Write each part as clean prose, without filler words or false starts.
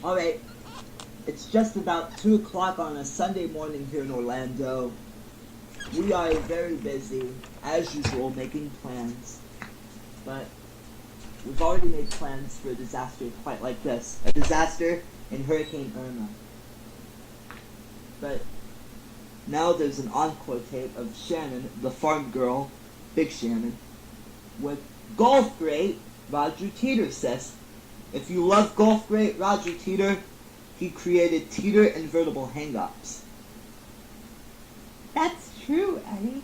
Alright, it's just about 2 o'clock on a Sunday morning here in Orlando. We are very busy, as usual, making plans. But we've already made plans for a disaster quite like this. A disaster in Hurricane Irma. But now there's an encore tape of Shannon, the farm girl, Big Shannon, with golf great Roger Teeter, sis. If you love golf great Roger Teeter, he created Teeter invertible hang-ups. That's true, Eddie.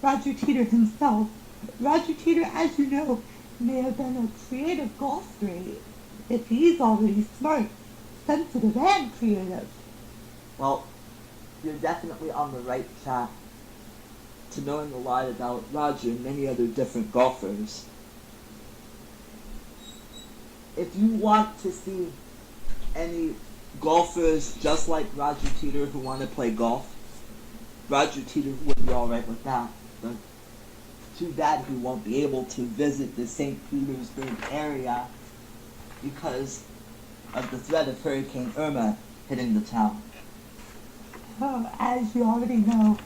Roger Teeter himself. Roger Teeter, as you know, may have been a creative golf great if he's already smart, sensitive, and creative. Well, you're definitely on the right track to knowing a lot about Roger and many other different golfers. If you want to see any golfers just like Roger Teeter who want to play golf, Roger Teeter would be alright with that. But too bad he won't be able to visit the St. Petersburg area because of the threat of Hurricane Irma hitting the town. Oh, as you already know,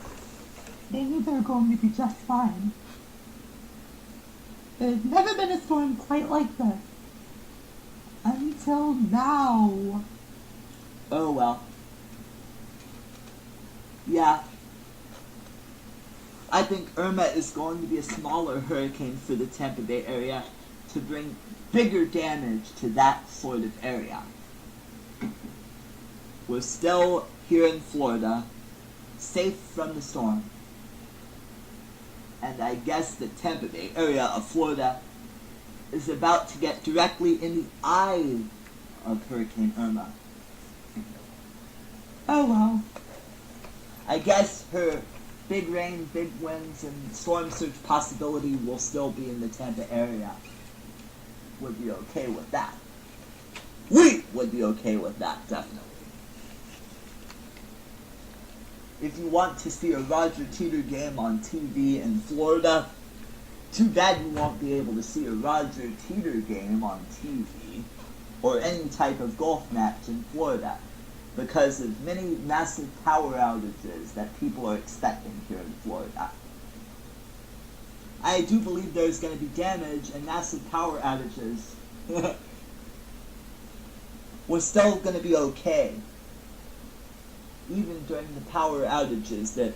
maybe they're going to be just fine. There's never been a storm quite like this. Until now. Oh well. Yeah. I think Irma is going to be a smaller hurricane for the Tampa Bay area to bring bigger damage to that sort of area. We're still here in Florida, safe from the storm. And I guess the Tampa Bay area of Florida is about to get directly in the eye of Hurricane Irma. Oh well. I guess her big rain, big winds, and storm surge possibility will still be in the Tampa area. Would be okay with that. We would be okay with that, definitely. If you want to see a Roger Teeter game on TV in Florida, too bad you won't be able to see a Roger Teeter game on TV or any type of golf match in Florida because of many massive power outages that people are expecting here in Florida. I do believe there's going to be damage and massive power outages. We're still going to be okay, even during the power outages that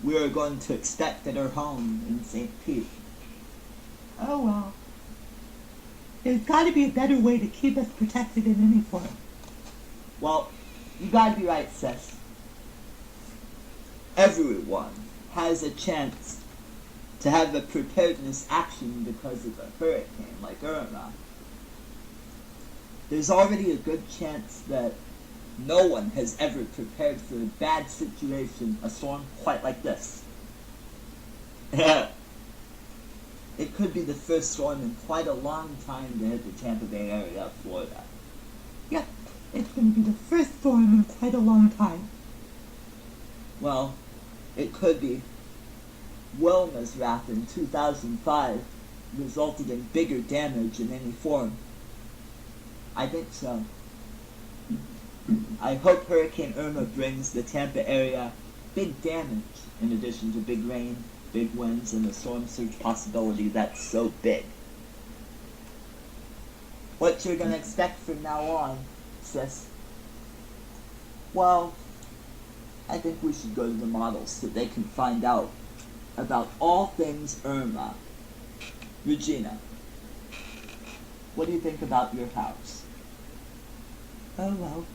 we are going to expect at our home in St. Pete. Oh well. There's got to be a better way to keep us protected in any form. Well, you gotta be right, sis. Everyone has a chance to have a preparedness action because of a hurricane like Irma. There's already a good chance that no one has ever prepared for a bad situation, a storm quite like this. It could be the first storm in quite a long time to hit the Tampa Bay area of Florida. Yep, it's going to be the first storm in quite a long time. Well, it could be. Wilma's wrath in 2005 resulted in bigger damage in any form. I think so. I hope Hurricane Irma brings the Tampa area big damage in addition to big rain, big winds, and the storm surge possibility that's so big. What you're gonna expect from now on, sis? Well, I think we should go to the models so they can find out about all things Irma. Regina, what do you think about your house? Oh well.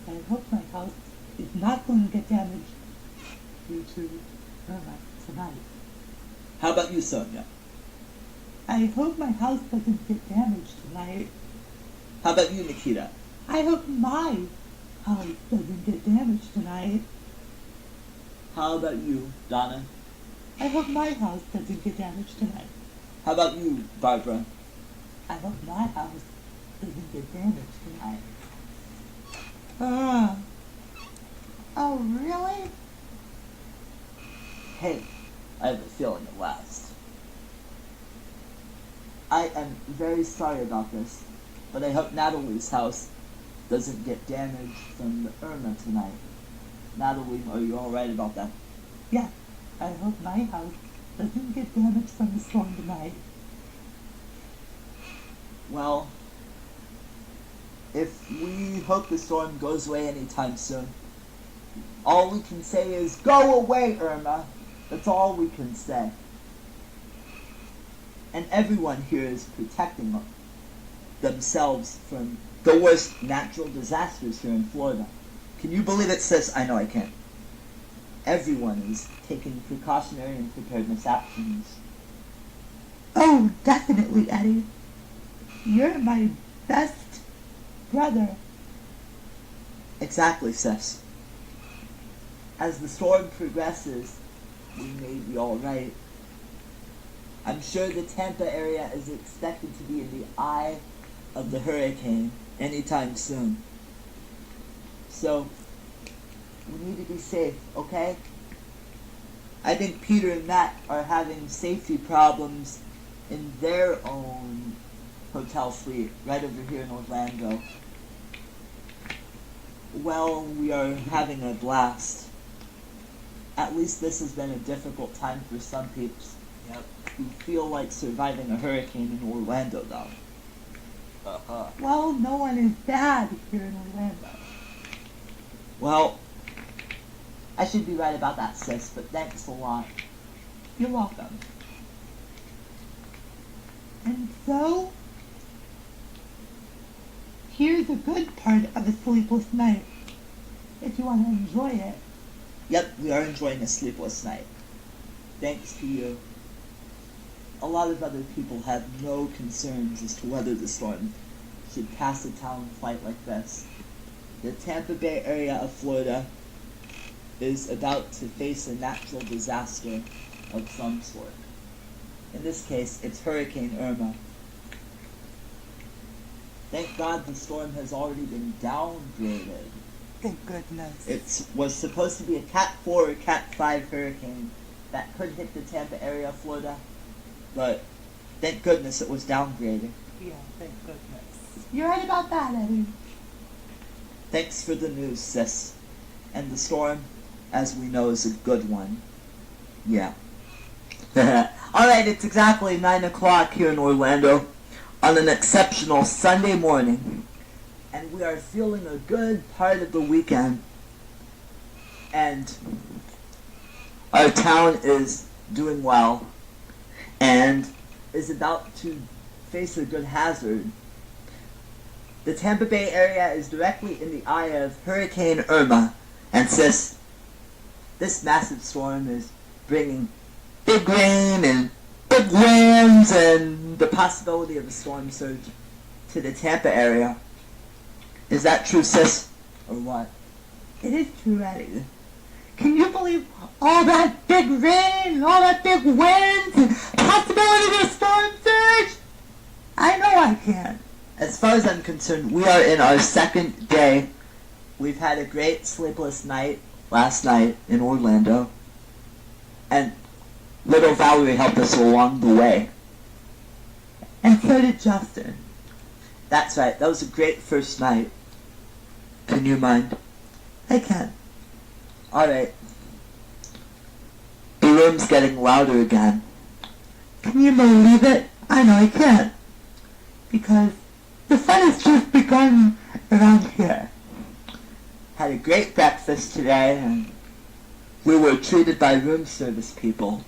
I hope my house is not going to get damaged due to Irma tonight. How about you, Sonia? I hope my house doesn't get damaged tonight. How about you, Nikita? I hope my house doesn't get damaged tonight. How about you, Donna? I hope my house doesn't get damaged tonight. How about you, Barbara? I hope my house doesn't get damaged tonight. Oh, really? Hey, I have a feeling at last. I am very sorry about this. But I hope Natalie's house doesn't get damaged from the Irma tonight. Natalie, are you alright about that? Yeah, I hope my house doesn't get damaged from the storm tonight. Well, if we hope the storm goes away anytime soon, all we can say is, go away, Irma. That's all we can say. And everyone here is protecting themselves from the worst natural disasters here in Florida. Can you believe it, sis? I know I can't. Everyone is taking precautionary and preparedness actions. Oh, definitely, Eddie. You're my best brother. Exactly, sis. As the storm progresses, we may be alright. I'm sure the Tampa area is expected to be in the eye of the hurricane anytime soon. So, we need to be safe, okay? I think Peter and Matt are having safety problems in their own hotel suite right over here in Orlando. Well, we are having a blast. At least this has been a difficult time for some peeps. Yep. Who feel like surviving a hurricane in Orlando, though. Well, no one is bad here in Orlando. Well, I should be right about that, sis, but thanks a lot. You're welcome. And so, here's a good part of a sleepless night, if you want to enjoy it. Yep, we are enjoying a sleepless night. Thanks to you. A lot of other people have no concerns as to whether the storm should pass a town flight like this. The Tampa Bay area of Florida is about to face a natural disaster of some sort. In this case, it's Hurricane Irma. Thank God the storm has already been downgraded. Thank goodness. It was supposed to be a Cat 4 or Cat 5 hurricane that could hit the Tampa area of Florida, but thank goodness it was downgraded. Yeah, thank goodness. You're right about that, Eddie. Thanks for the news, sis. And the storm, as we know, is a good one. Yeah. Alright, it's exactly 9 o'clock here in Orlando on an exceptional Sunday morning. And we are feeling a good part of the weekend. And our town is doing well and is about to face a good hazard. The Tampa Bay area is directly in the eye of Hurricane Irma. And sis, this massive storm is bringing big rain and big winds and the possibility of a storm surge to the Tampa area. Is that true, sis? Or what? It is true, Eddie. Can you believe all that big rain, all that big wind, and possibility of a storm surge? I know I can. As far as I'm concerned, we are in our second day. We've had a great sleepless night last night in Orlando. And little Valerie helped us along the way. And so did Justin. That's right, that was a great first night. Can you mind? I can. Alright. The room's getting louder again. Can you believe it? I know I can. Because the fun has just begun around here. Had a great breakfast today, and we were treated by room service people.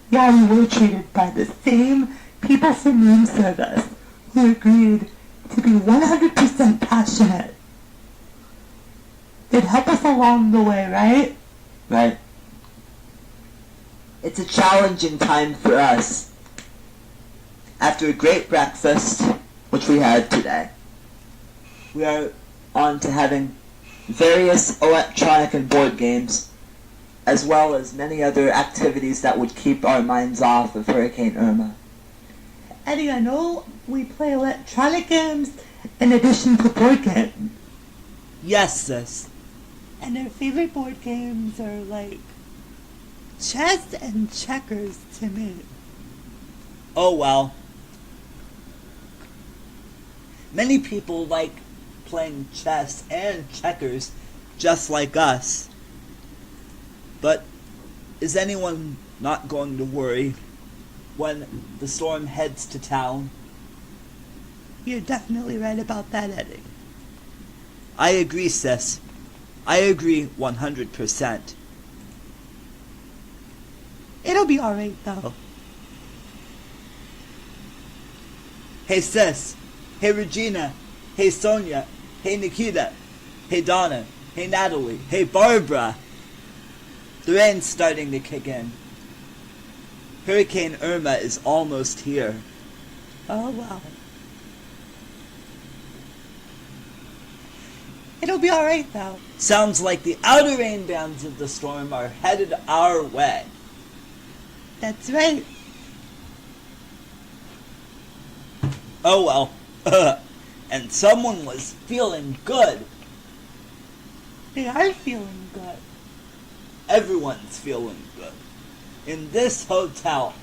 Yeah, we were treated by the same people from room service who agreed to be 100% passionate. They'd help us along the way, right? Right. It's a challenging time for us. After a great breakfast, which we had today, we are on to having various electronic and board games, as well as many other activities that would keep our minds off of Hurricane Irma. Eddie, I know we play electronic games in addition to board games. Yes, sis. And their favorite board games are like chess and checkers to me. Oh well. Many people like playing chess and checkers just like us. But is anyone not going to worry when the storm heads to town? You're definitely right about that, Eddie. I agree, sis. I agree 100%. It'll be alright, though. Hey, sis. Hey, Regina. Hey, Sonia. Hey, Nikita. Hey, Donna. Hey, Natalie. Hey, Barbara. The rain's starting to kick in. Hurricane Irma is almost here. Oh, well. It'll be alright, though. Sounds like the outer rain bands of the storm are headed our way. That's right. Oh well. And someone was feeling good. They are feeling good. Everyone's feeling good. In this hotel,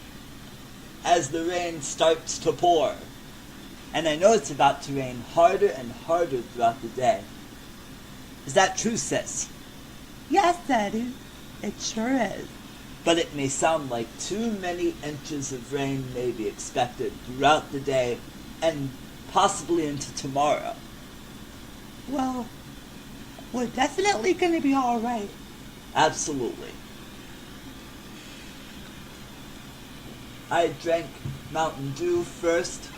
as the rain starts to pour. And I know it's about to rain harder and harder throughout the day. Is that true, sis? Yes, Eddie. It sure is. But it may sound like too many inches of rain may be expected throughout the day and possibly into tomorrow. Well, we're definitely going to be alright. Absolutely. I drank Mountain Dew first,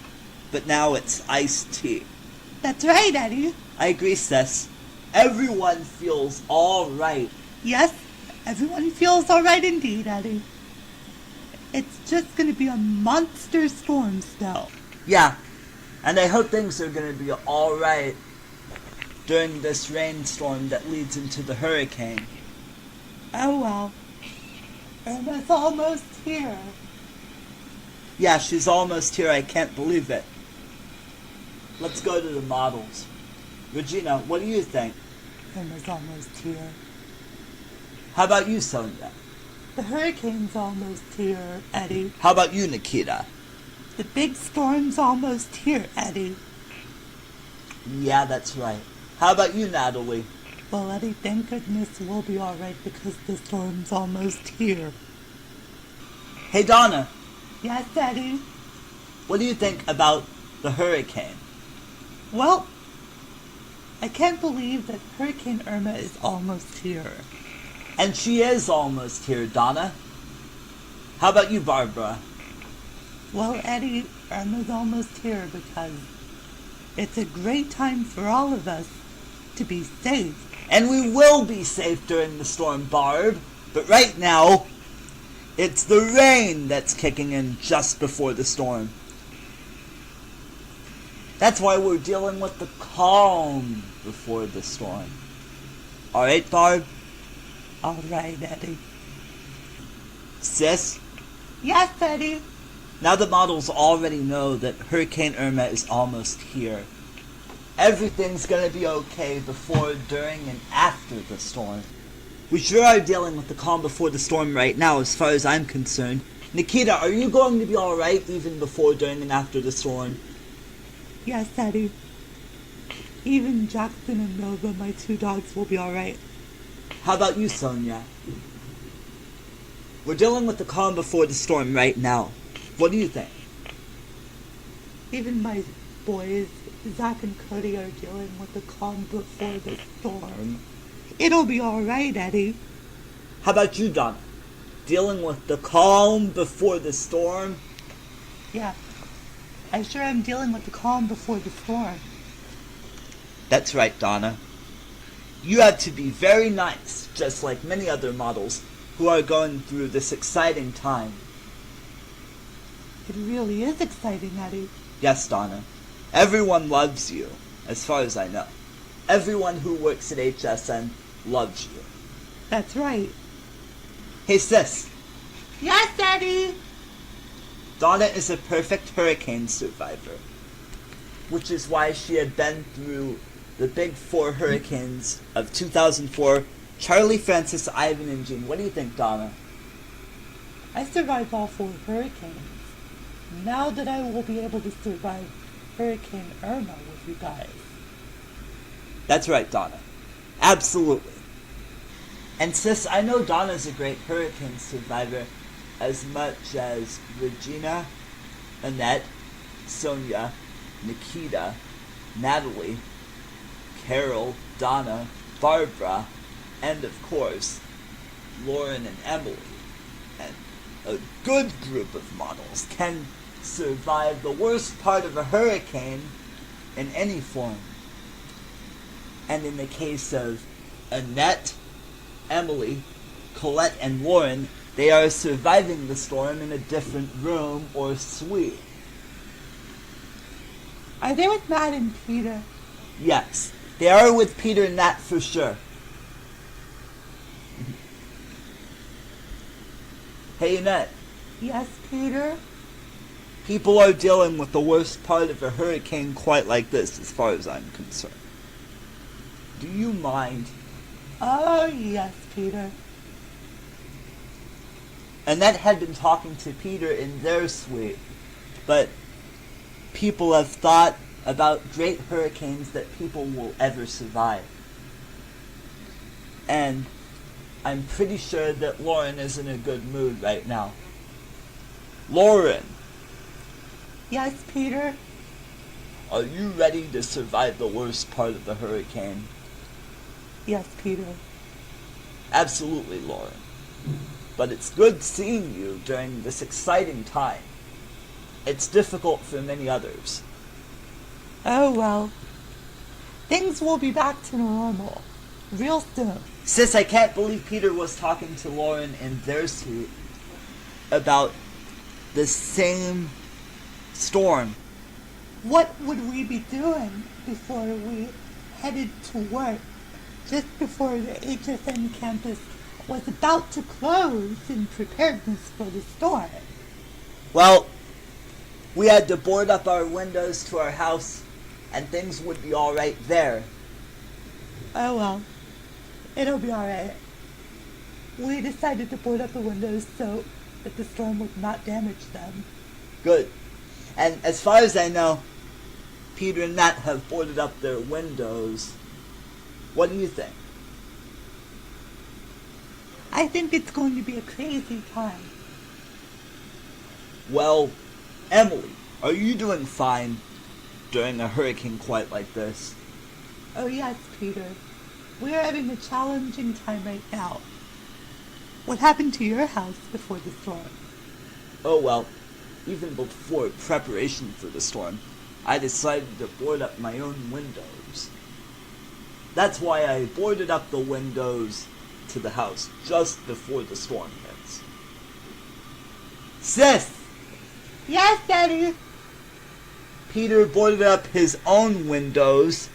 but now it's iced tea. That's right, Eddie. I agree, sis. Everyone feels all right. Yes, everyone feels alright indeed, Eddie. It's just going to be a monster storm still. Yeah, and I hope things are going to be all right during this rainstorm that leads into the hurricane. Oh well. Irma's almost here. Yeah, she's almost here. I can't believe it. Let's go to the models. Regina, what do you think? Irma's almost here. How about you, Sonia? The hurricane's almost here, Eddie. How about you, Nikita? The big storm's almost here, Eddie. Yeah, that's right. How about you, Natalie? Well, Eddie, thank goodness we'll be alright because the storm's almost here. Hey, Donna, Yes, Eddie? what do you think about the hurricane? Well, I can't believe that Hurricane Irma is almost here. And she is almost here, Donna. How about you, Barbara? Well, Eddie, Irma's almost here because it's a great time for all of us to be safe. And we will be safe during the storm, Barb. But right now, it's the rain that's kicking in just before the storm. That's why we're dealing with the calm before the storm. Alright, Barb? Alright, Eddie. Sis? Yes, Eddie? Now the models already know that Hurricane Irma is almost here. Everything's gonna be okay before, during, and after the storm. We sure are dealing with the calm before the storm right now, as far as I'm concerned. Nikita, are you going to be alright even before, during, and after the storm? Yes, Eddie. Even Jackson and Nova, my two dogs, will be alright. How about you, Sonia? We're dealing with the calm before the storm right now. What do you think? Even my boys, Zach and Cody, are dealing with the calm before the storm. It'll be alright, Eddie. How about you, Donna? Dealing with the calm before the storm? Yeah. I sure am dealing with the calm before the storm. That's right, Donna. You have to be very nice, just like many other models who are going through this exciting time. It really is exciting, Eddie. Yes, Donna. Everyone loves you, as far as I know. Everyone who works at HSN loves you. That's right. Hey, sis. Yes, Eddie! Donna is a perfect hurricane survivor, which is why she had been through the big four hurricanes of 2004, Charlie, Francis, Ivan, and Jean. What do you think, Donna? I survived all four hurricanes. Now that I will be able to survive Hurricane Irma with you guys. That's right, Donna. Absolutely. And sis, I know Donna's a great hurricane survivor as much as Regina, Annette, Sonia, Nikita, Natalie, Carol, Donna, Barbara, and of course, Lauren and Emily. And a good group of models can survive the worst part of a hurricane in any form. And in the case of Annette, Emily, Colette, and Lauren, they are surviving the storm in a different room or suite. Are they with Matt and Peter? Yes, they are with Peter and Nat for sure. Hey, Annette. Yes, Peter? People are dealing with the worst part of a hurricane quite like this, as far as I'm concerned. Do you mind? Oh, yes, Peter. Annette had been talking to Peter in their suite, but people have thought about great hurricanes that people will ever survive. And I'm pretty sure that Lauren is in a good mood right now. Lauren, Yes, Peter? are you ready to survive the worst part of the hurricane? Yes, Peter. Absolutely, Lauren. But it's good seeing you during this exciting time. It's difficult for many others. Oh, well. Things will be back to normal real soon. Sis, I can't believe Peter was talking to Lauren in their suite about the same storm. What would we be doing before we headed to work? Just before the HSN campus was about to close in preparedness for the storm. Well, we had to board up our windows to our house, and things would be all right there. Oh well, it'll be alright. We decided to board up the windows so that the storm would not damage them. Good. And as far as I know, Peter and Nat have boarded up their windows. What do you think? I think it's going to be a crazy time. Well, Emily, are you doing fine during a hurricane quite like this? Oh yes, Peter. We are having a challenging time right now. What happened to your house before the storm? Oh well, even before preparation for the storm, I decided to board up my own windows. That's why I boarded up the windows to the house just before the storm hits. Sis! Yes, Daddy! Peter boarded up his own windows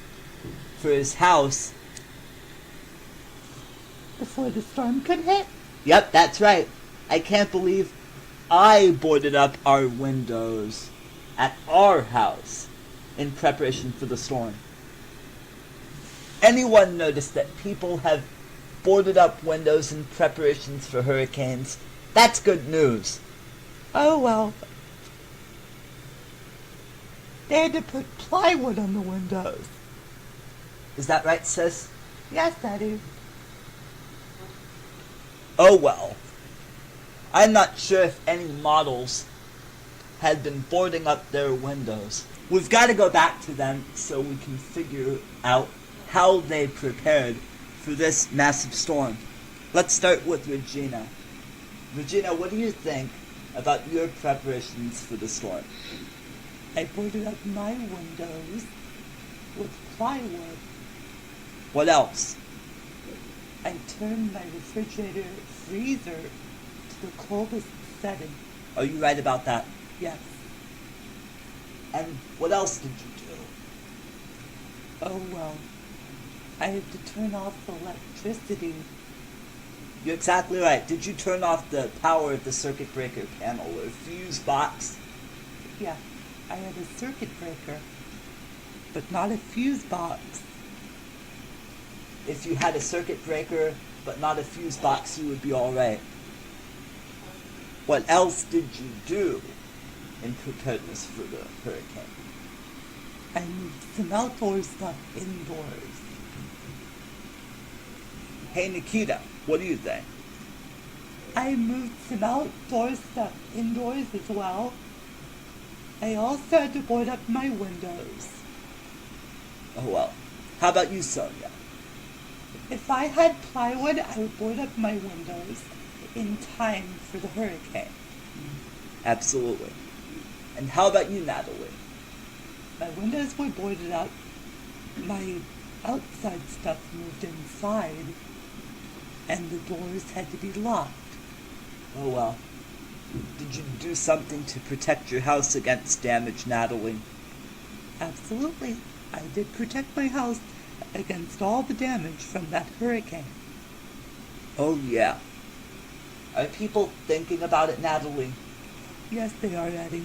for his house. Before the storm could hit? Yep, that's right. I can't believe I boarded up our windows at our house in preparation for the storm. Anyone notice that people have boarded up windows in preparations for hurricanes? That's good news. Oh well. They had to put plywood on the windows. Is that right, sis? Yes, Daddy. Oh well. I'm not sure if any models had been boarding up their windows. We've got to go back to them so we can figure out how they prepared for this massive storm. Let's start with Regina. Regina, what do you think about your preparations for the storm? I boarded up my windows with plywood. What else? I turned my refrigerator freezer to the coldest setting. Are you right about that? Yes. And what else did you do? Oh well. I had to turn off the electricity. You're exactly right. Did you turn off the power of the circuit breaker panel or fuse box? Yeah, I had a circuit breaker, but not a fuse box. If you had a circuit breaker but not a fuse box, you would be alright. What else did you do in preparedness for the hurricane? I moved some outdoor stuff indoors. Hey Nikita, what do you think? I moved some outdoor stuff indoors as well. I also had to board up my windows. Oh well. How about you, Sonia? If I had plywood, I would board up my windows in time for the hurricane. Absolutely. And how about you, Natalie? My windows were boarded up. My outside stuff moved inside. And the doors had to be locked. Oh well. Did you do something to protect your house against damage, Natalie? Absolutely. I did protect my house against all the damage from that hurricane. Oh yeah. Are people thinking about it, Natalie? Yes, they are, Eddie.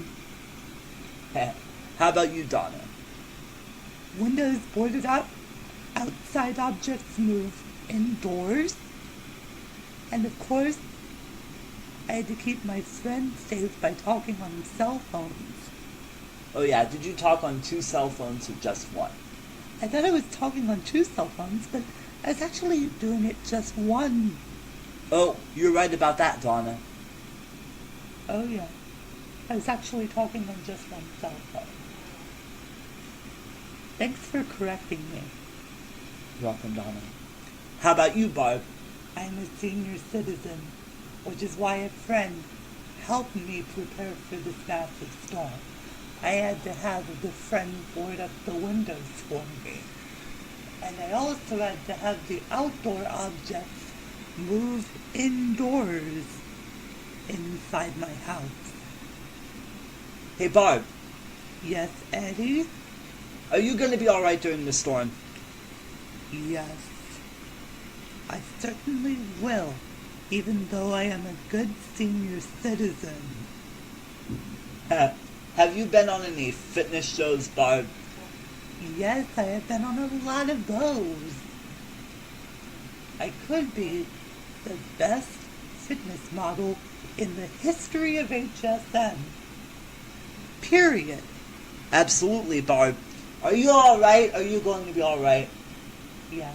How about you, Donna? Windows boarded up, outside objects moved indoors, and of course, I had to keep my friend safe by talking on cell phones. Oh yeah, did you talk on 2 cell phones or just one? I thought I was talking on 2 cell phones, but I was actually doing it just one. Oh, you're right about that, Donna. Oh yeah, I was actually talking on just one cell phone. Thanks for correcting me. You're welcome, Donna. How about you, Barb? I'm a senior citizen, which is why a friend helped me prepare for this massive storm. I had to have the friend board up the windows for me. And I also had to have the outdoor objects move indoors inside my house. Hey, Barb, Yes, Eddie? are you going to be alright during the storm? Yes. I certainly will, even though I am a good senior citizen. Have you been on any fitness shows, Barb? Yes, I have been on a lot of those. I could be the best fitness model in the history of HSN. Period. Absolutely, Barb. Are you alright? Are you going to be alright? Yeah.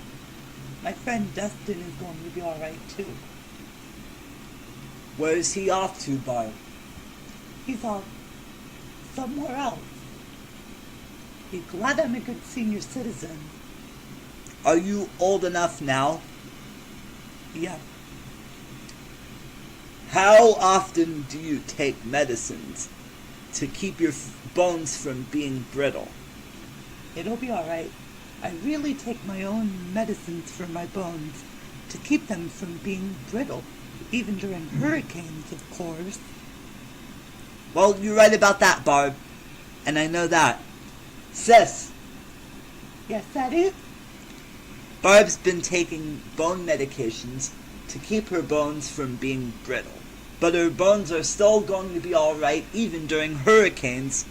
My friend Dustin is going to be alright too. Where is he off to, Barb? He's off somewhere else. Be glad I'm a good senior citizen. Are you old enough now? Yeah. How often do you take medicines to keep your bones from being brittle? It'll be alright. I really take my own medicines for my bones to keep them from being brittle, even during hurricanes, of course. Well, you're right about that, Barb. And I know that. Sis, Yes, Eddie? Barb's been taking bone medications to keep her bones from being brittle. But her bones are still going to be alright even during hurricanes,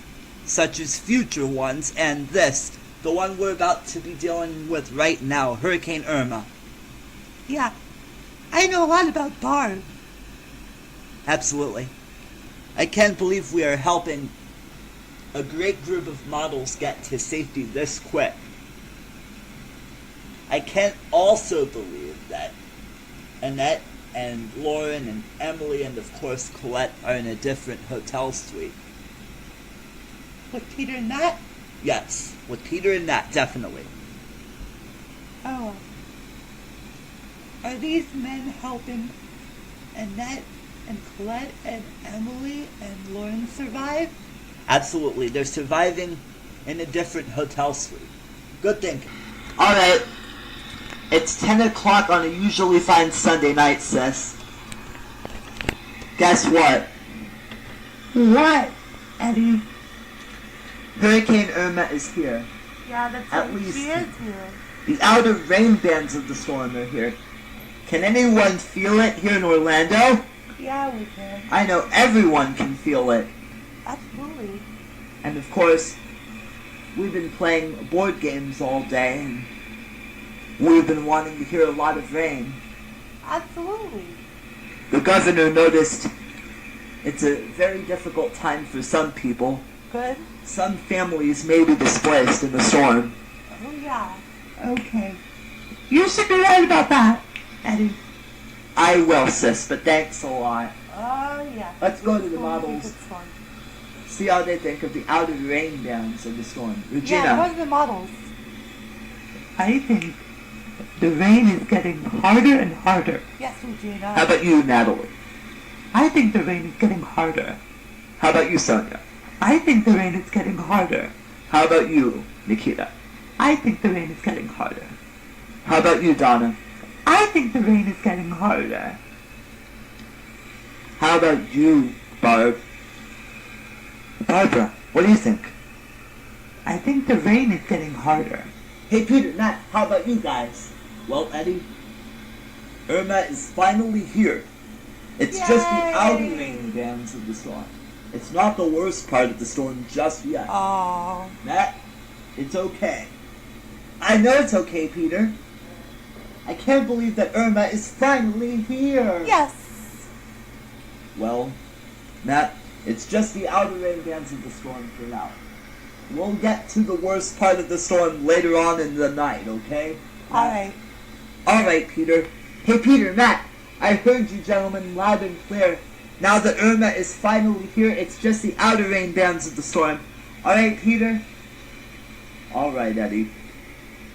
such as future ones, and this, the one we're about to be dealing with right now, Hurricane Irma. Yeah. I know a lot about Barb. Absolutely. I can't believe we are helping a great group of models get to safety this quick. I can't also believe that Annette and Lauren and Emily and of course Colette are in a different hotel suite. With Peter and Nat? Yes, with Peter and Nat, definitely. Oh. Are these men helping Annette and Colette and Emily and Lauren survive? Absolutely, they're surviving in a different hotel suite. Good thinking. Alright, it's 10 o'clock on a usually fine Sunday night, sis. Guess what? What, Eddie? Hurricane Irma is here. Yeah, that's At right. least She is here. the outer rain bands of the storm are here. Can anyone feel it here in Orlando? Yeah, we can. I know everyone can feel it. Absolutely. And of course, we've been playing board games all day, and we've been wanting to hear a lot of rain. Absolutely. The governor noticed it's a very difficult time for some people, Good. some families may be displaced in the storm. Oh, yeah. Okay. You should be right about that, Eddie. I will, sis, but thanks a lot. Oh, yeah. Let's go to the models. See how they think of the outer rain bands of the storm. Regina. Yeah, what are the models? I think the rain is getting harder and harder. Yes, Regina. How about you, Natalie? I think the rain is getting harder. How about you, Sonia? I think the rain is getting harder. How about you, Nikita? I think the rain is getting harder. How about you, Donna? I think the rain is getting harder. How about you, Barb? Barbara, what do you think? I think the rain is getting harder. Hey, Peter, Nat, how about you guys? Well, Eddie, Irma is finally here. It's just the outer rain bands of the storm. It's not the worst part of the storm just yet. Oh. Nat, it's okay. I know it's okay, Peter. I can't believe that Irma is finally here. Yes. Well, Nat, it's just the outer rain bands of the storm for now. We'll get to the worst part of the storm later on in the night, okay? Alright. Alright, Peter. Hey, Peter, Matt, I heard you gentlemen loud and clear. Now that Irma is finally here, it's just the outer rain bands of the storm. Alright, Peter? Alright, Eddie.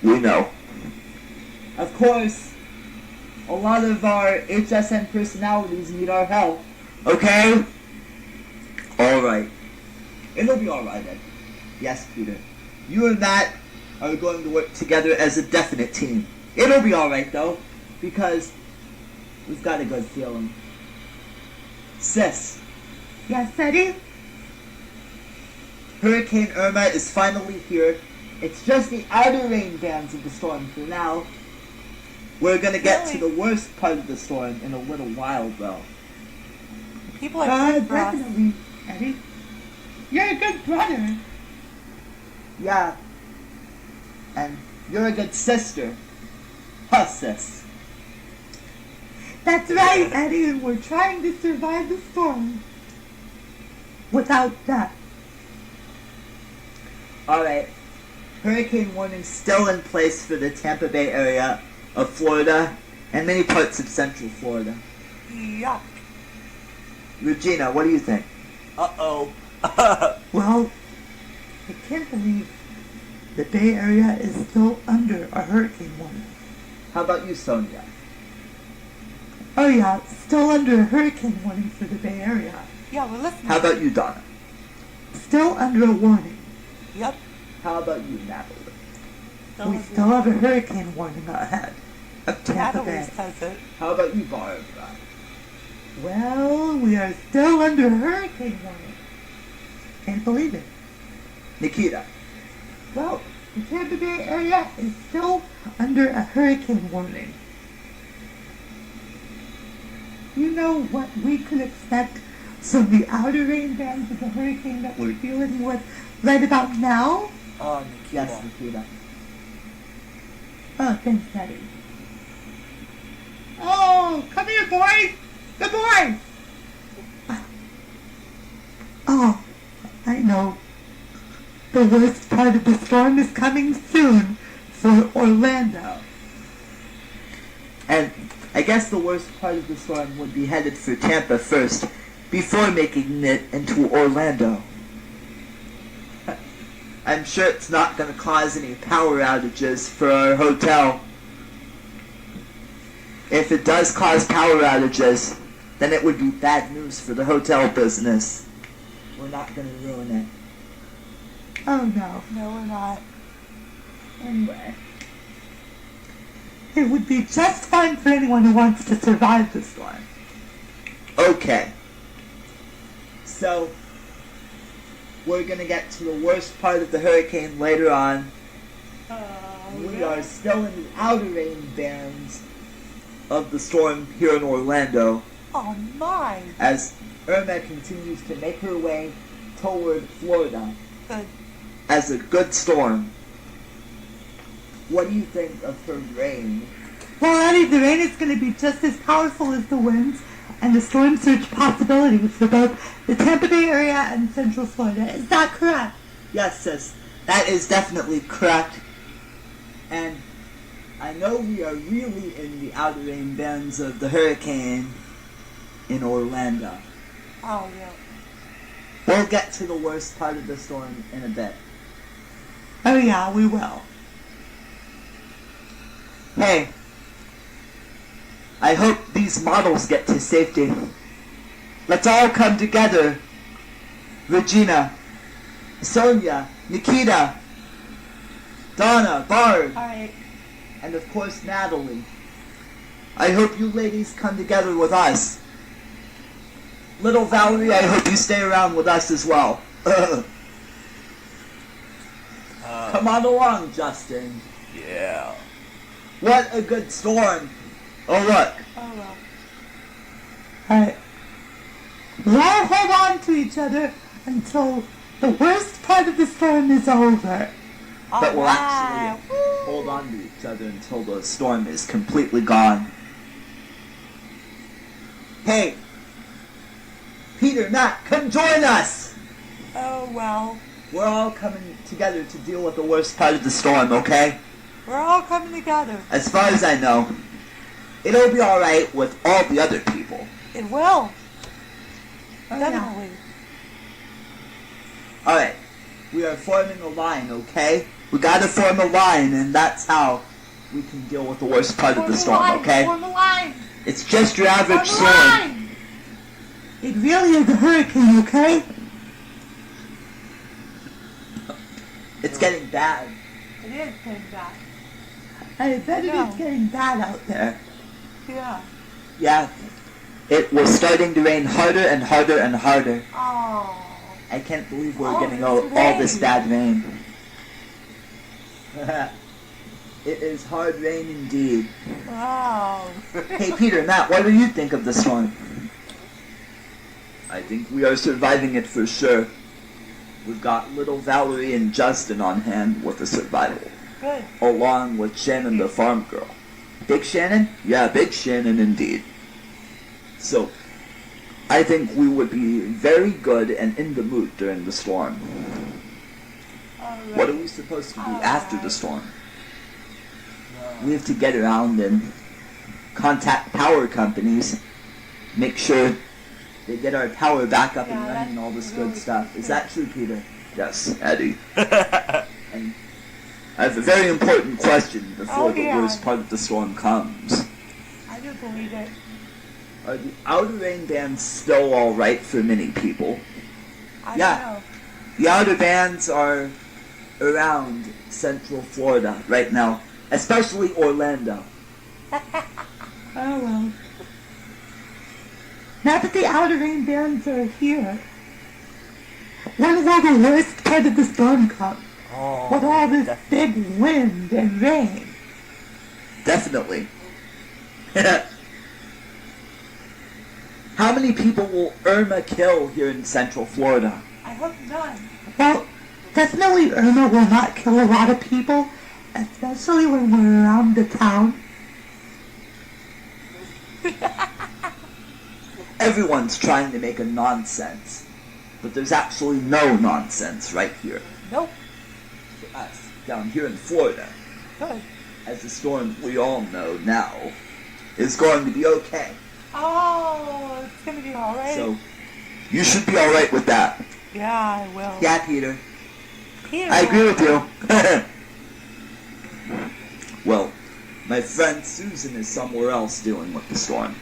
We know. Of course, a lot of our HSN personalities need our help. Okay? Alright. It'll be alright, Eddie. Yes, Peter. You and Matt are going to work together as a definite team. It'll be alright, though, because we've got a good feeling. Sis. Yes, Eddie? Hurricane Irma is finally here. It's just the outer rain bands of the storm for now. We're gonna get to the worst part of the storm in a little while, though. People are good for us. Definitely, Eddie. You're a good brother. Yeah. And you're a good sister. Huh, sis? That's right, Eddie, and we're trying to survive the storm without that. Alright. Hurricane warning still in place for the Tampa Bay area of Florida and many parts of Central Florida. Yuck. Regina, what do you think? Uh-oh. Well, I can't believe the Bay Area is still under a hurricane warning. How about you, Sonia? Oh yeah, still under a hurricane warning for the Bay Area. Yeah, we're listening. How about you, Donna? Still under a warning. Yep. How about you, Natalie? We still have a hurricane warning ahead of Tampa Bay. Says it. How about you, Barbara? Well, we are still under a hurricane warning. Can't believe it. Nikita? Well, the Tampa Bay area is still under a hurricane warning. You know what we could expect from the outer rain bands of the hurricane that we're dealing with right about now? Oh, Nikita. Yes, Nikita. Oh, thanks, Daddy. Oh, come here, boys! The boys! Oh, I know. The worst part of the storm is coming soon for Orlando. And I guess the worst part of the storm would be headed for Tampa first, before making it into Orlando. I'm sure it's not going to cause any power outages for our hotel. If it does cause power outages, then it would be bad news for the hotel business. We're not going to ruin it. Oh no. No, we're not. Anyway. It would be just fine for anyone who wants to survive the storm. Okay. So, we're going to get to the worst part of the hurricane later on. We are still in the outer rain bands of the storm here in Orlando. Oh my! As Irma continues to make her way toward Florida. Good. As a good storm. What do you think of her rain? Well, Eddie, the rain is going to be just as powerful as the winds and the storm surge possibilities for both the Tampa Bay area and Central Florida. Is that correct? Yes, sis, that is definitely correct. And I know we are really in the outer rain bands of the hurricane in Orlando. Oh, yeah. We'll get to the worst part of the storm in a bit. Oh, yeah, we will. Hey, I hope these models get to safety. Let's all come together. Regina, Sonia, Nikita, Donna, Barb, All right. and of course Natalie. I hope you ladies come together with us. Little Valerie, I hope you stay around with us as well. Come on along, Justin. Yeah. What a good storm. Oh, look. Oh, well. All right. We'll all hold on to each other until the worst part of the storm is over. But we'll actually hold on to each other until the storm is completely gone. Hey, Peter, Matt, come join us! Oh, well. We're all coming together to deal with the worst part of the storm, okay? We're all coming together. As far as I know, it'll be alright with all the other people. It will. Oh, Definitely. Alright, we are forming a line, okay? We gotta form a line, and that's how we can deal with the worst part of the storm, okay? Form a line. It's just your average Form a storm. line. It really is a hurricane, okay? It's getting bad. It is getting bad. I bet it is getting bad out there. Yeah. Yeah, it was starting to rain harder and harder and harder. Oh. I can't believe we're Oh, getting it's all this rain. bad rain. It is hard rain indeed. Wow. Hey Peter, Matt, what do you think of the storm? I think we are surviving it for sure. We've got little Valerie and Justin on hand with the survival, Good. along with Shannon the farm girl. Big Shannon? Yeah, Big Shannon indeed. So, I think we would be very good and in the mood during the storm. All right. What are we supposed to do after the storm? We have to get around and contact power companies, make sure they get our power back up and Yeah, running and all this that's good really stuff. true. Is that true, Peter? Yes, Eddie. And I have a very important question before the yeah. worst part of the storm comes. I do believe it. Are the outer rain bands still alright for many people? I Yeah. The outer bands are around Central Florida right now, especially Orlando. Oh well. Now that the outer rain bands are here, when will the worst part of the storm come? With all this big wind and rain. Definitely. How many people will Irma kill here in Central Florida? I hope none. Well, definitely Irma will not kill a lot of people, especially when we're around the town. Everyone's trying to make a nonsense, but there's actually no nonsense right here. Nope. For us, down here in Florida, Good. as the storm we all know now is going to be okay. Oh, it's gonna be all right. So, you should be alright with that. Yeah, I will. Yeah, Peter. Peter I agree will. with you. Well, my friend Susan is somewhere else dealing with the storm.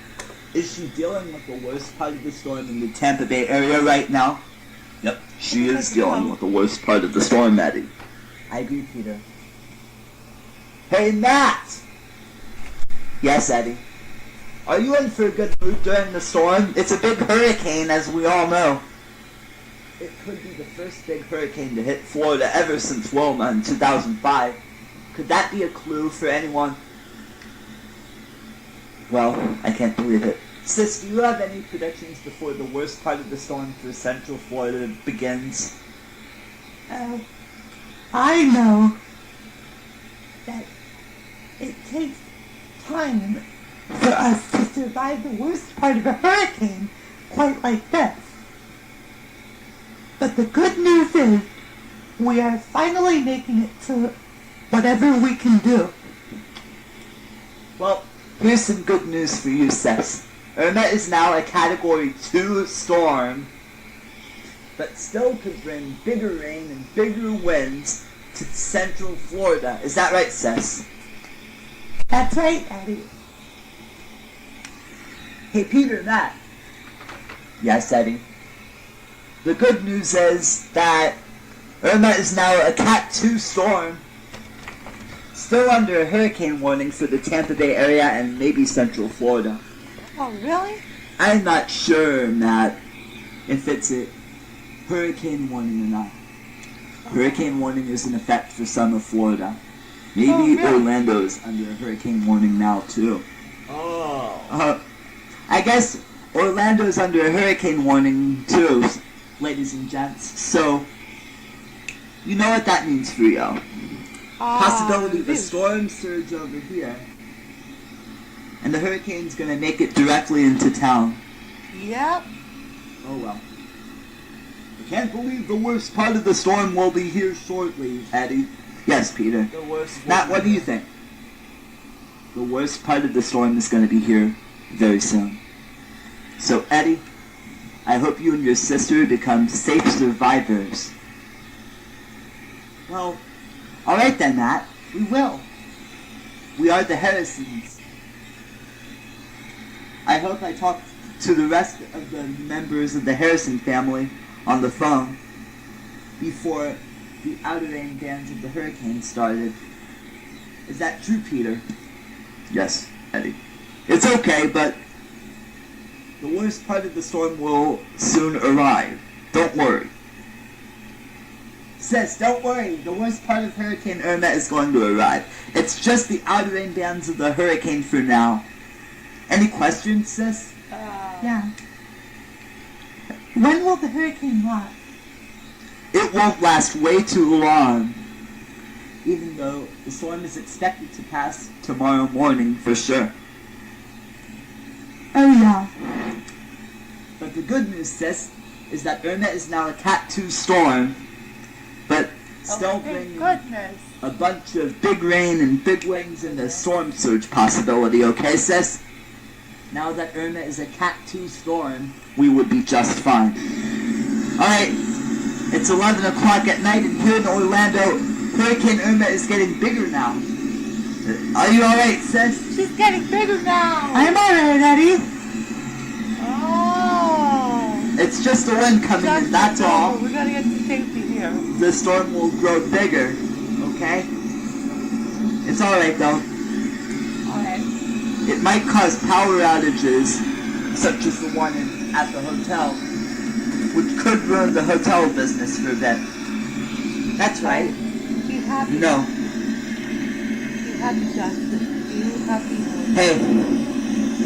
Is she dealing with the worst part of the storm in the Tampa Bay area right now? Yep, she is dealing with the worst part of the storm, Eddie. I agree, Peter. Hey, Matt! Yes, Eddie. Are you in for a good mood during the storm? It's a big hurricane, as we all know. It could be the first big hurricane to hit Florida ever since Wilma in 2005. Could that be a clue for anyone? Well, I can't believe it. Sis, do you have any predictions before the worst part of the storm for Central Florida begins? I know that it takes time for us to survive the worst part of a hurricane quite like this. But the good news is we are finally making it to whatever we can do. Well, here's some good news for you, Seth. Irma is now a Category 2 storm, but still could bring bigger rain and bigger winds to central Florida. Is that right, Seth? That's right, Eddie. Hey, Peter, Matt. Yes, Eddie. The good news is that Irma is now a Cat 2 storm, still under a hurricane warning for the Tampa Bay area and maybe central Florida. Oh, really? I'm not sure, Matt, if it's a hurricane warning or not. Hurricane warning is in effect for some of Florida. Maybe really? Orlando's under a hurricane warning now, too. Oh. I guess Orlando's under a hurricane warning, too, ladies and gents. So, you know what that means for you. Possibility of a storm surge over here. And the hurricane's gonna make it directly into town. Yep. Oh well. I can't believe the worst part of the storm will be here shortly, Eddie. Yes, Peter. The worst. Matt, what do you think? The worst part of the storm is gonna be here very soon. So, Eddie, I hope you and your sister become safe survivors. Well, alright then, Matt. We will. We are the Harrisons. I hope I talked to the rest of the members of the Harrison family on the phone before the outer rain bands of the hurricane started. Is that true, Peter? Yes, Eddie. It's okay, but the worst part of the storm will soon arrive. Don't worry. Sis, don't worry. The worst part of Hurricane Irma is going to arrive. It's just the outer rain bands of the hurricane for now. Any questions, sis? Yeah. When will the hurricane last? It won't last way too long. Even though the storm is expected to pass tomorrow morning for sure. Oh yeah. But the good news, sis, is that Irma is now a Cat 2 storm, but still Thank bringing goodness. a bunch of big rain and big winds and a storm surge possibility, okay, sis? Now that Irma is a Cat 2 storm, we would be just fine. Alright, it's 11 o'clock at night, and here in Orlando, Hurricane Irma is getting bigger now. Are you alright, sis? She's getting bigger now. I'm alright, Eddie. Oh. It's just the wind coming in, that's all. We gotta get to safety here. The storm will grow bigger, okay? It's alright, though. Alright. It might cause power outages, such as the one at the hotel, which could ruin the hotel business for a bit. That's right. Be happy. No. Be happy, Justin. Be happy. Hey,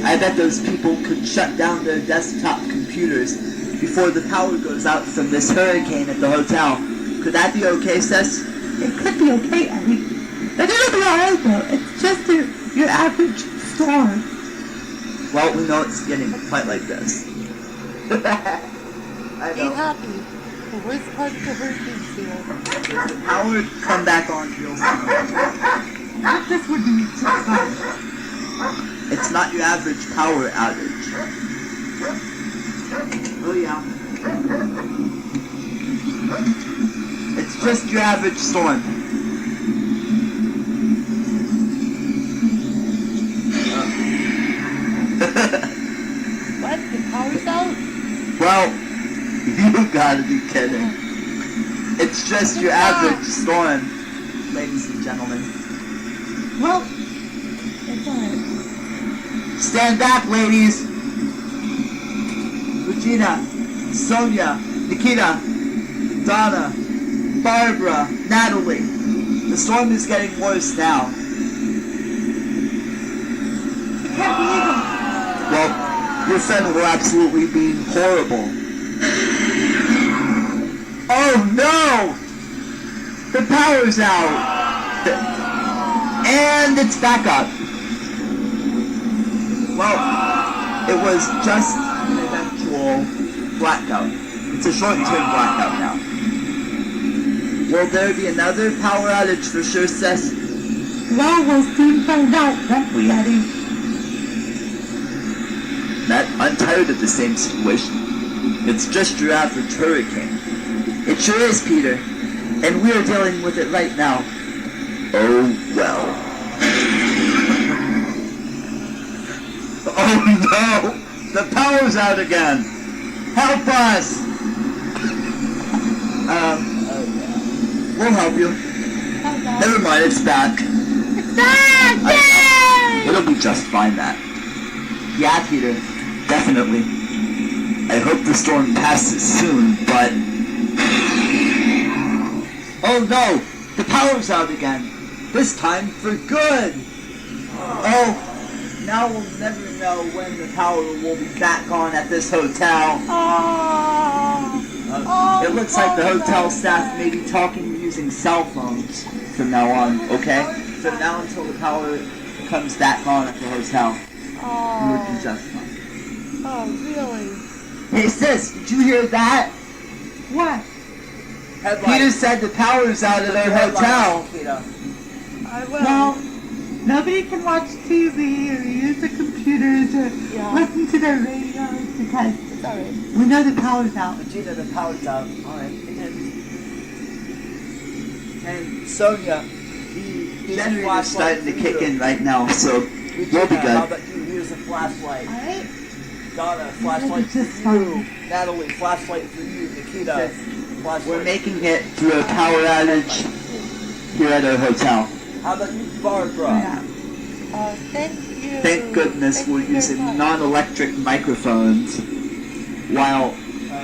I bet those people could shut down their desktop computers before the power goes out from this hurricane at the hotel. Could that be okay, Sis? It could be okay, Eddie. But it'll be alright though. It's just your average storm. Well, we know it's getting quite like this. I Be know. happy. The worst part of the hurricane's here. The power would come back on real soon. But this would be just fine. It's not your average power outage. Oh yeah. It's just your average storm. What? The power's out? Well, you gotta be kidding. It's just your average storm, ladies and gentlemen. Well, it's alright. Stand back, ladies. Regina, Sonia, Nikita, Donna, Barbara, Natalie. The storm is getting worse now. I can't believe it. Well, your friend will absolutely be horrible. Oh no! The power's out! And it's back up. Well, it was just an eventual blackout. It's a short-term blackout now. Will there be another power outage for sure, sis? Well, we'll soon find out, won't we, Eddie? Matt, I'm tired of the same situation. It's just your average hurricane. It sure is, Peter. And we're dealing with it right now. Oh, well. Oh, no! The power's out again! Help us! We'll help you. Never mind, it's back. It's back! Yay! It'll be just fine, Matt. Yeah, Peter. Definitely. I hope the storm passes soon, but... Oh no! The power's out again! This time for good! Oh, now we'll never know when the power will be back on at this hotel. It looks like the hotel staff may be talking using cell phones from now on, okay? From now until the power comes back on at the hotel. You would be just fine. Oh, really? Hey sis, did you hear that? What? Peter said the power's out at our hotel. I will. Well, nobody can watch TV or use the computers or listen to their radios because It's alright. we know the power's out. Regina, the power's out. Alright. And Sonia, the generator's starting to kick in right now, so we'll be How good. about you? Here's a flashlight. Alright? Donna, flashlight for Just you. fine. Natalie, flashlight for you. Nikita, flashlight. We're making it through a power outage here at our hotel. How about you, Barbara? Yeah. Thank you. Thank goodness Thank we're you very using much. non-electric microphones while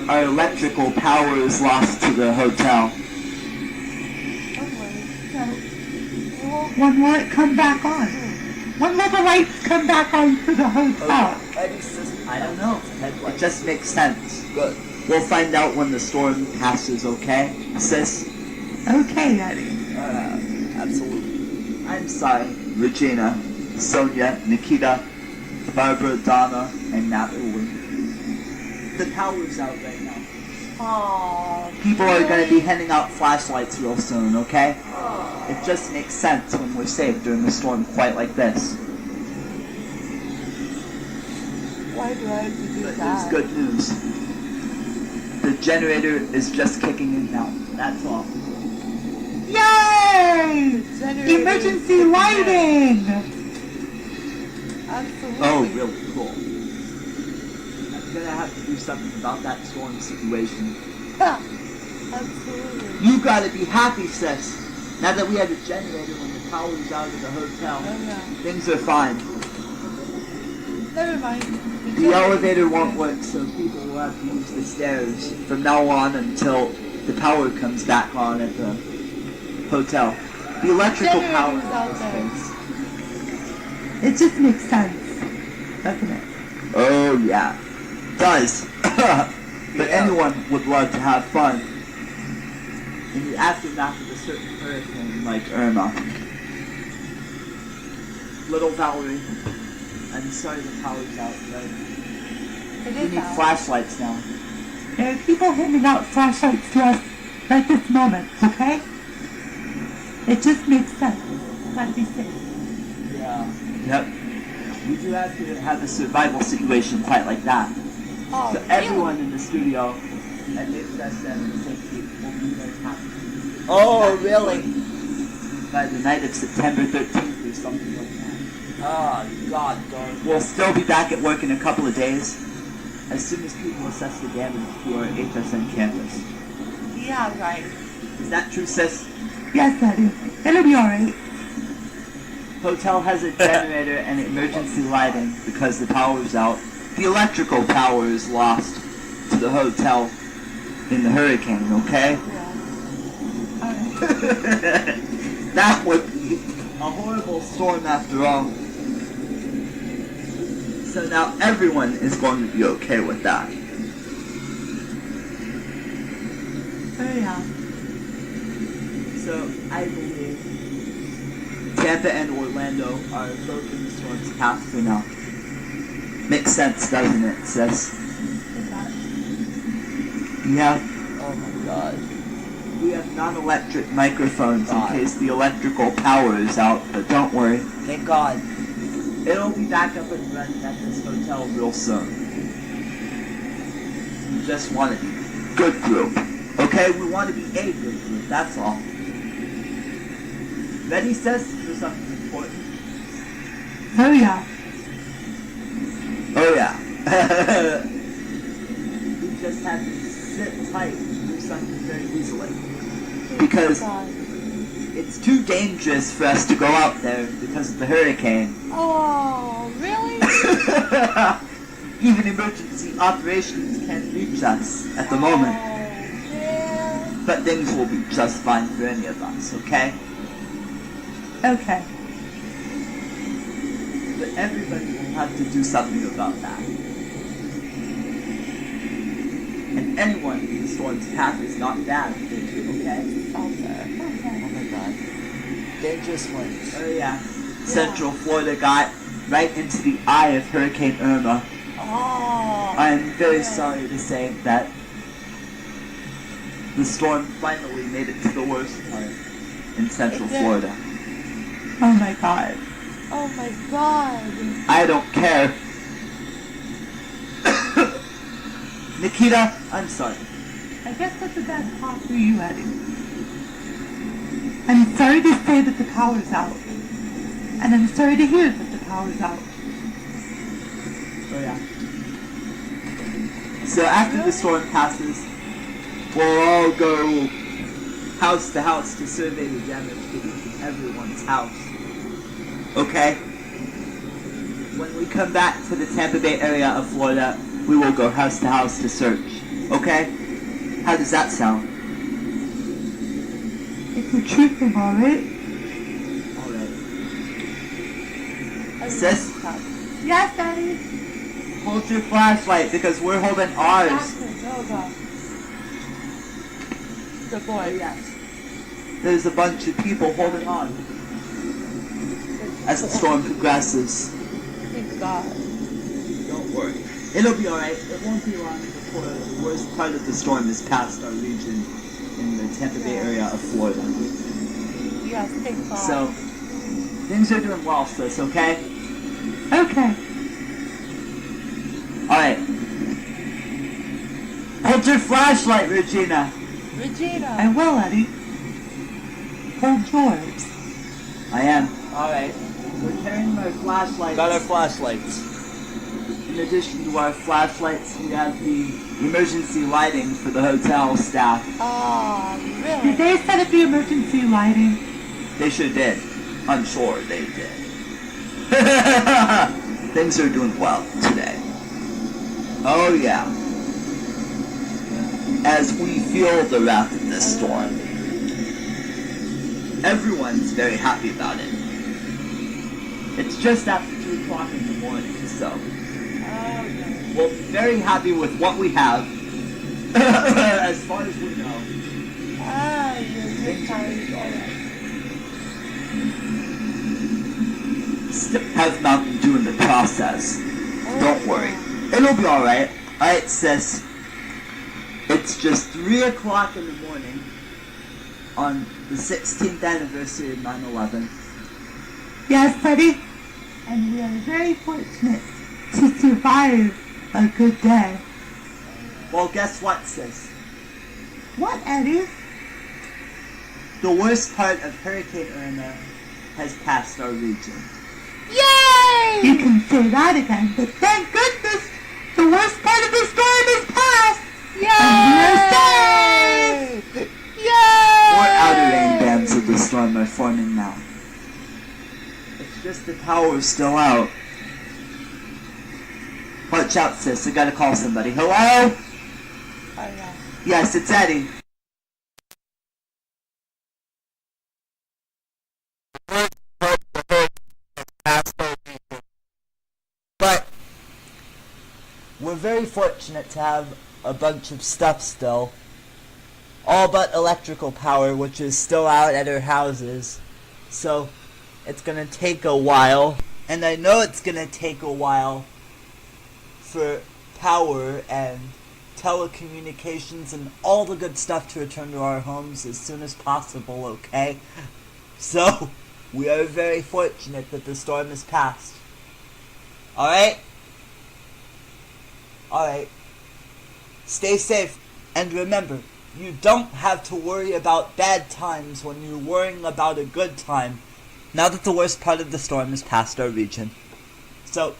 our electrical power is lost to the hotel. Don't worry. When will it come back on? When will the lights come back on for the hotel? Eddie's sister. I don't know. Headlight. It just makes sense. Good. We'll find out when the storm passes, okay, sis? Okay, Eddie. Absolutely. I'm sorry, Regina, Sonia, Nikita, Barbara, Donna, and Natalie. The power's out right now. Aww. People are going to be handing out flashlights real soon, okay? It just makes sense when we're safe during a storm quite like this. Why do I have to do But that? there's good news. The generator is just kicking in now. That's all. Yay! Generator Emergency is lighting! Absolutely. Oh, really cool. I'm going to have to do something about that storm situation. Absolutely. You gotta be happy, sis. Now that we have a generator when the power's out of the hotel, Oh, yeah. things are fine. Never mind. The elevator won't work, so people will have to use the stairs from now on until the power comes back on at the hotel. The electrical power in Generator's out this there. place. It just makes sense, doesn't it? Oh yeah, does. But anyone would love to have fun in the aftermath of a certain hurricane like Irma. Little Valerie, I'm sorry the power's out, but It we is need out. flashlights now. There are people handing out flashlights to us right this moment, okay? It just makes sense. Gotta be safe. Yeah. Yep. We do have to have a survival situation quite like that. Oh, So really? everyone in the studio at HSN and Safety will be very happy. Oh, really? By the night of September 13th or something like that. Oh, God darn. We'll still be back at work in a couple of days, as soon as people assess the damage to our HSN campus. Yeah, right. Is that true, sis? Yes, Eddie. It'll be alright. Hotel has a generator and emergency lighting because the power's out. The electrical power is lost to the hotel in the hurricane, okay? That would be a horrible storm after all. So now everyone is going to be okay with that. Oh, yeah. So I believe Tampa and Orlando are both in the storm's path for now. Makes sense, doesn't it, sis? Yeah. Oh, my God. We have non-electric microphones in God. case the electrical power is out, but don't worry. Thank God. It'll be back up and running at this hotel real soon. We just want to be a good group. Okay? We want to be a good group, that's all. Ready, sis, for something important? Oh yeah. Oh yeah. We just have to sit tight and do something very easily. Because it's too dangerous for us to go out there because of the hurricane. Oh, really? Even emergency operations can't reach us at the moment. Man. But things will be just fine for any of us, okay? Okay. But everybody will have to do something about that. And anyone in the storm's path is not bad, okay? Oh my God. Dangerous winds. Oh yeah. Central Florida got right into the eye of Hurricane Irma. Oh. I'm very sorry to say that the storm finally made it to the worst part in Central It did. Florida. Oh my God. Oh my God. I don't care. Nikita, I'm sorry. I guess that's a bad call for you, Eddie. I'm sorry to say that the power's out. And I'm sorry to hear that the power's out. Oh yeah. So after the storm passes, we'll all go house to house to survey the damage to each and everyone's house. Okay? When we come back to the Tampa Bay area of Florida, we will go house to house to search. Okay? How does that sound? It's a true thing, alright? Alright. Sis, Yes, Daddy. hold your flashlight because we're holding ours. Oh God. Good boy. Yes. There's a bunch of people holding on as the storm progresses. Thank God. Don't worry. It'll be alright. It won't be long before the worst part of the storm is past our region in the Tampa Bay area of Florida. Yes, thank God. So, things are doing well, sis, okay? Okay. Alright. Hold your flashlight, Regina. Regina. I will, Eddie. Hold yours. I am. Alright. We're carrying our flashlights. Got our flashlights. In addition to our flashlights, we have the emergency lighting for the hotel staff. Oh, Did really? they set up the emergency lighting? They sure did. I'm sure they did. Things are doing well today. Oh yeah. As we feel the wrath of this storm, everyone's very happy about it. It's just after 2 o'clock in the morning, so we'll be very happy with what we have, as far as we know. Ah, you're tired. Still have Mountain Dew in the process. Don't worry. It'll be alright. Alright, sis. It's just 3 o'clock in the morning on the 16th anniversary of 9/11. Yes, Eddie. And we are very fortunate to survive a good day. Well, guess what, sis? What, Eddie? The worst part of Hurricane Irma has passed our region. Yay! You can say that again, but thank goodness the worst part of the storm is past. Yay! And we're safe. Yay! More outer rain bands of the storm are forming now. It's just the power's still out. Watch out, sis. I gotta call somebody. Hello? Oh, yeah. Yes, it's Eddie. But we're very fortunate to have a bunch of stuff still. All but electrical power, which is still out at our houses. So it's gonna take a while. And I know it's gonna take a while for power and telecommunications, and all the good stuff to return to our homes as soon as possible, okay? So, we are very fortunate that the storm has passed. Alright? Alright. Stay safe, and remember, you don't have to worry about bad times when you're worrying about a good time, now that the worst part of the storm has passed our region. So,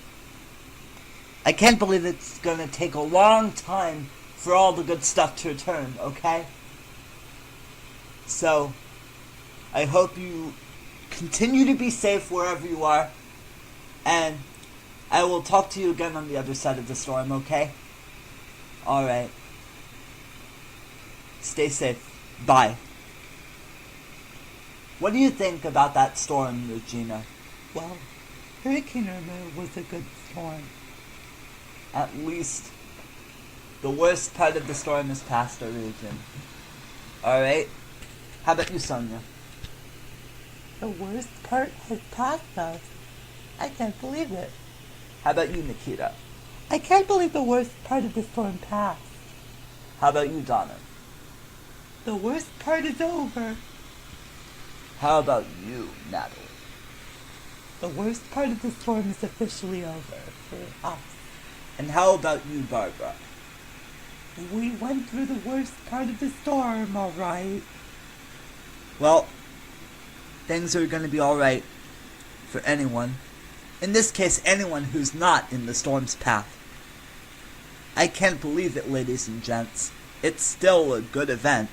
I can't believe it's gonna take a long time for all the good stuff to return, okay? So, I hope you continue to be safe wherever you are, and I will talk to you again on the other side of the storm, okay? Alright. Stay safe. Bye. What do you think about that storm, Regina? Well, Hurricane Irma was a good storm. At least the worst part of the storm has passed our region. Alright? How about you, Sonia? The worst part has passed us. I can't believe it. How about you, Nikita? I can't believe the worst part of the storm passed. How about you, Donna? The worst part is over. How about you, Natalie? The worst part of the storm is officially over for us. And how about you, Barbara? We went through the worst part of the storm, all right. Well, things are going to be alright for anyone. In this case, anyone who's not in the storm's path. I can't believe it, ladies and gents. It's still a good event.